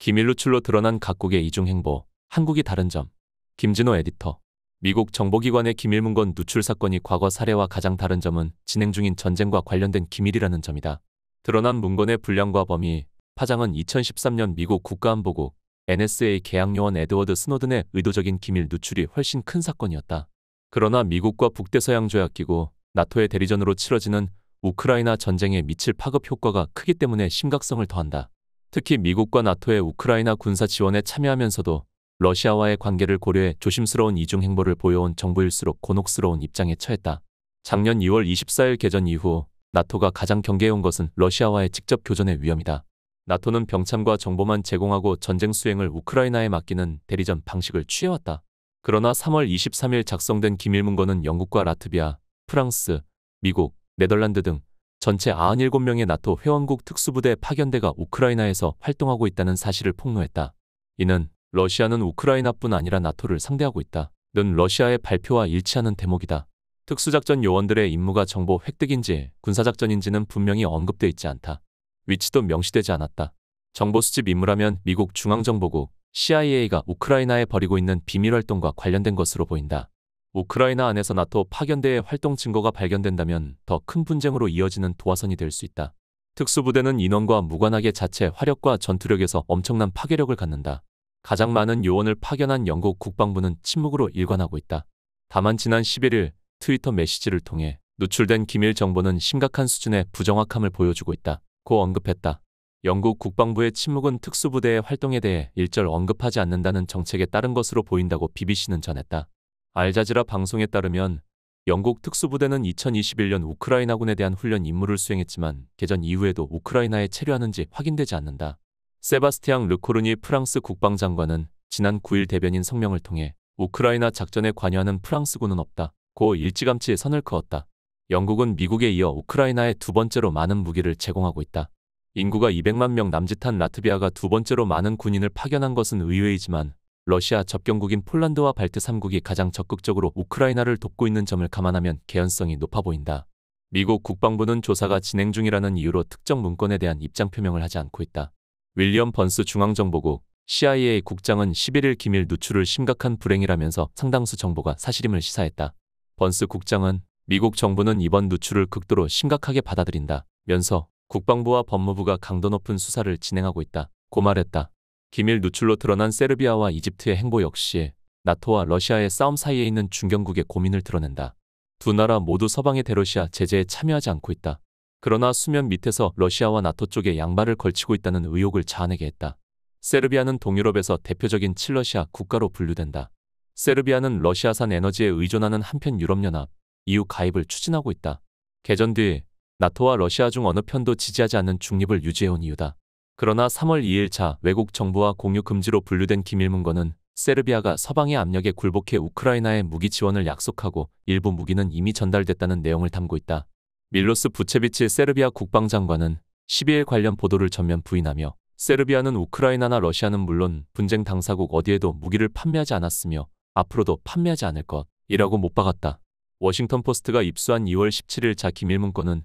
기밀 누출로 드러난 각국의 이중 행보, 한국이 다른 점. 김진호 에디터. 미국 정보기관의 기밀문건 누출 사건이 과거 사례와 가장 다른 점은 진행 중인 전쟁과 관련된 기밀이라는 점이다. 드러난 문건의 분량과 범위, 파장은 2013년 미국 국가안보국 NSA 계약요원 에드워드 스노든의 의도적인 기밀 누출이 훨씬 큰 사건이었다. 그러나 미국과 북대서양조약기구, 나토의 대리전으로 치러지는 우크라이나 전쟁에 미칠 파급 효과가 크기 때문에 심각성을 더한다. 특히 미국과 나토의 우크라이나 군사 지원에 참여하면서도 러시아와의 관계를 고려해 조심스러운 이중 행보를 보여온 정부일수록 곤혹스러운 입장에 처했다. 작년 2월 24일 개전 이후 나토가 가장 경계해온 것은 러시아와의 직접 교전의 위험이다. 나토는 병참과 정보만 제공하고 전쟁 수행을 우크라이나에 맡기는 대리전 방식을 취해왔다. 그러나 3월 23일 작성된 기밀문건은 영국과 라트비아, 프랑스, 미국, 네덜란드 등 전체 97명의 나토 회원국 특수부대 파견대가 우크라이나에서 활동하고 있다는 사실을 폭로했다. 이는 러시아는 우크라이나뿐 아니라 나토를 상대하고 있다는 러시아의 발표와 일치하는 대목이다. 특수작전 요원들의 임무가 정보 획득인지 군사작전인지는 분명히 언급돼 있지 않다. 위치도 명시되지 않았다. 정보 수집 임무라면 미국 중앙정보국 CIA가 우크라이나에 벌이고 있는 비밀활동과 관련된 것으로 보인다. 우크라이나 안에서 나토 파견대의 활동 증거가 발견된다면 더 큰 분쟁으로 이어지는 도화선이 될 수 있다. 특수부대는 인원과 무관하게 자체 화력과 전투력에서 엄청난 파괴력을 갖는다. 가장 많은 요원을 파견한 영국 국방부는 침묵으로 일관하고 있다. 다만 지난 11일 트위터 메시지를 통해 누출된 기밀 정보는 심각한 수준의 부정확함을 보여주고 있다고 언급했다. 영국 국방부의 침묵은 특수부대의 활동에 대해 일절 언급하지 않는다는 정책에 따른 것으로 보인다고 BBC는 전했다. 알자지라 방송에 따르면 영국 특수부대는 2021년 우크라이나군에 대한 훈련 임무를 수행했지만 개전 이후에도 우크라이나에 체류하는지 확인되지 않는다. 세바스티앙 르코르니 프랑스 국방장관은 지난 9일 대변인 성명을 통해 우크라이나 작전에 관여하는 프랑스군은 없다고 일찌감치 선을 그었다. 영국은 미국에 이어 우크라이나에 두 번째로 많은 무기를 제공하고 있다. 인구가 200만 명 남짓한 라트비아가 두 번째로 많은 군인을 파견한 것은 의외이지만 러시아 접경국인 폴란드와 발트 3국이 가장 적극적으로 우크라이나를 돕고 있는 점을 감안하면 개연성이 높아 보인다. 미국 국방부는 조사가 진행 중이라는 이유로 특정 문건에 대한 입장 표명을 하지 않고 있다. 윌리엄 번스 중앙정보국 CIA 국장은 11일 기밀 누출을 심각한 불행이라면서 상당수 정보가 사실임을 시사했다. 번스 국장은 미국 정부는 이번 누출을 극도로 심각하게 받아들인다면서 국방부와 법무부가 강도 높은 수사를 진행하고 있다고 말했다. 기밀 누출로 드러난 세르비아와 이집트의 행보 역시 나토와 러시아의 싸움 사이에 있는 중견국의 고민을 드러낸다. 두 나라 모두 서방의 대러시아 제재에 참여하지 않고 있다. 그러나 수면 밑에서 러시아와 나토 쪽에 양발을 걸치고 있다는 의혹을 자아내게 했다. 세르비아는 동유럽에서 대표적인 친러시아 국가로 분류된다. 세르비아는 러시아산 에너지에 의존하는 한편 유럽연합, EU 가입을 추진하고 있다. 개전 뒤 나토와 러시아 중 어느 편도 지지하지 않는 중립을 유지해온 이유다. 그러나 3월 2일자 외국 정부와 공유 금지로 분류된 기밀문건은 세르비아가 서방의 압력에 굴복해 우크라이나에 무기 지원을 약속하고 일부 무기는 이미 전달됐다는 내용을 담고 있다. 밀로스 부체비치 세르비아 국방장관은 12일 관련 보도를 전면 부인하며 세르비아는 우크라이나나 러시아는 물론 분쟁 당사국 어디에도 무기를 판매하지 않았으며 앞으로도 판매하지 않을 것이라고 못 박았다. 워싱턴 포스트가 입수한 2월 17일자 기밀문건은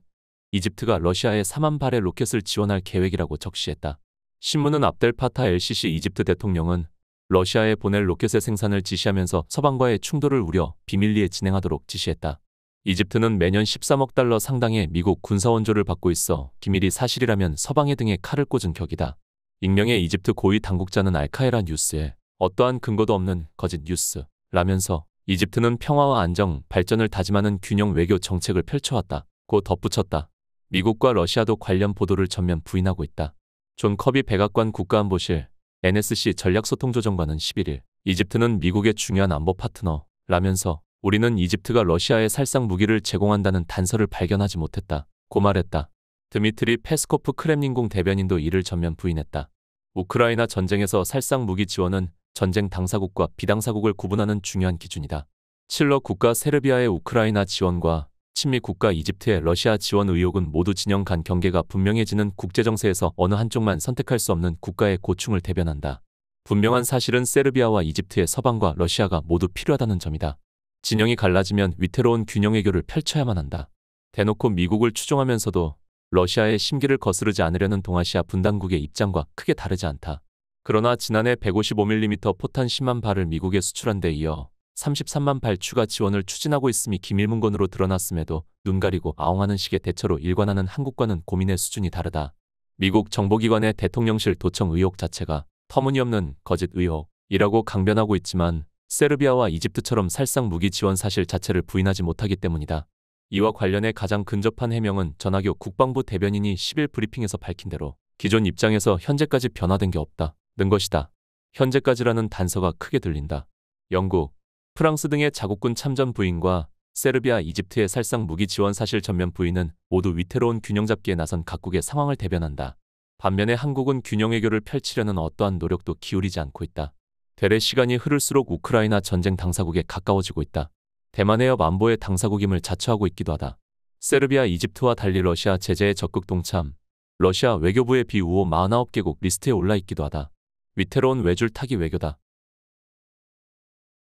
이집트가 러시아에 4만 발의 로켓을 지원할 계획이라고 적시했다. 신문은 압델 파타 LCC 이집트 대통령은 러시아에 보낼 로켓의 생산을 지시하면서 서방과의 충돌을 우려 비밀리에 진행하도록 지시했다. 이집트는 매년 13억 달러 상당의 미국 군사 원조를 받고 있어 기밀이 사실이라면 서방의 등에 칼을 꽂은 격이다. 익명의 이집트 고위 당국자는 알카에라 뉴스에 어떠한 근거도 없는 거짓 뉴스라면서 이집트는 평화와 안정, 발전을 다짐하는 균형 외교 정책을 펼쳐왔다고 덧붙였다. 미국과 러시아도 관련 보도를 전면 부인하고 있다. 존 커비 백악관 국가안보실 NSC 전략소통조정관은 11일 이집트는 미국의 중요한 안보 파트너라면서 우리는 이집트가 러시아에 살상 무기를 제공한다는 단서를 발견하지 못했다고 말했다. 드미트리 페스코프 크렘린궁 대변인도 이를 전면 부인했다. 우크라이나 전쟁에서 살상 무기 지원은 전쟁 당사국과 비당사국을 구분하는 중요한 기준이다. 칠러 국가 세르비아의 우크라이나 지원과 친미 국가 이집트의 러시아 지원 의혹은 모두 진영 간 경계가 분명해지는 국제정세에서 어느 한쪽만 선택할 수 없는 국가의 고충을 대변한다. 분명한 사실은 세르비아와 이집트의 서방과 러시아가 모두 필요하다는 점이다. 진영이 갈라지면 위태로운 균형 외교를 펼쳐야만 한다. 대놓고 미국을 추종하면서도 러시아의 심기를 거스르지 않으려는 동아시아 분단국의 입장과 크게 다르지 않다. 그러나 지난해 155mm 포탄 10만 발을 미국에 수출한 데 이어 33만 발 추가 지원을 추진하고 있음이 기밀문건으로 드러났음에도 눈 가리고 아웅하는 식의 대처로 일관하는 한국과는 고민의 수준이 다르다. 미국 정보기관의 대통령실 도청 의혹 자체가 터무니없는 거짓 의혹이라고 강변하고 있지만 세르비아와 이집트처럼 살상 무기 지원 사실 자체를 부인하지 못하기 때문이다. 이와 관련해 가장 근접한 해명은 전하교 국방부 대변인이 10일 브리핑에서 밝힌 대로 기존 입장에서 현재까지 변화된 게 없다는 것이다. 현재까지라는 단서가 크게 들린다. 영국, 프랑스 등의 자국군 참전 부인과 세르비아, 이집트의 살상 무기 지원 사실 전면 부인은 모두 위태로운 균형 잡기에 나선 각국의 상황을 대변한다. 반면에 한국은 균형 외교를 펼치려는 어떠한 노력도 기울이지 않고 있다. 되레 시간이 흐를수록 우크라이나 전쟁 당사국에 가까워지고 있다. 대만 해협 안보의 당사국임을 자처하고 있기도 하다. 세르비아, 이집트와 달리 러시아 제재에 적극 동참, 러시아 외교부의 비우호 49개국 리스트에 올라 있기도 하다. 위태로운 외줄 타기 외교다.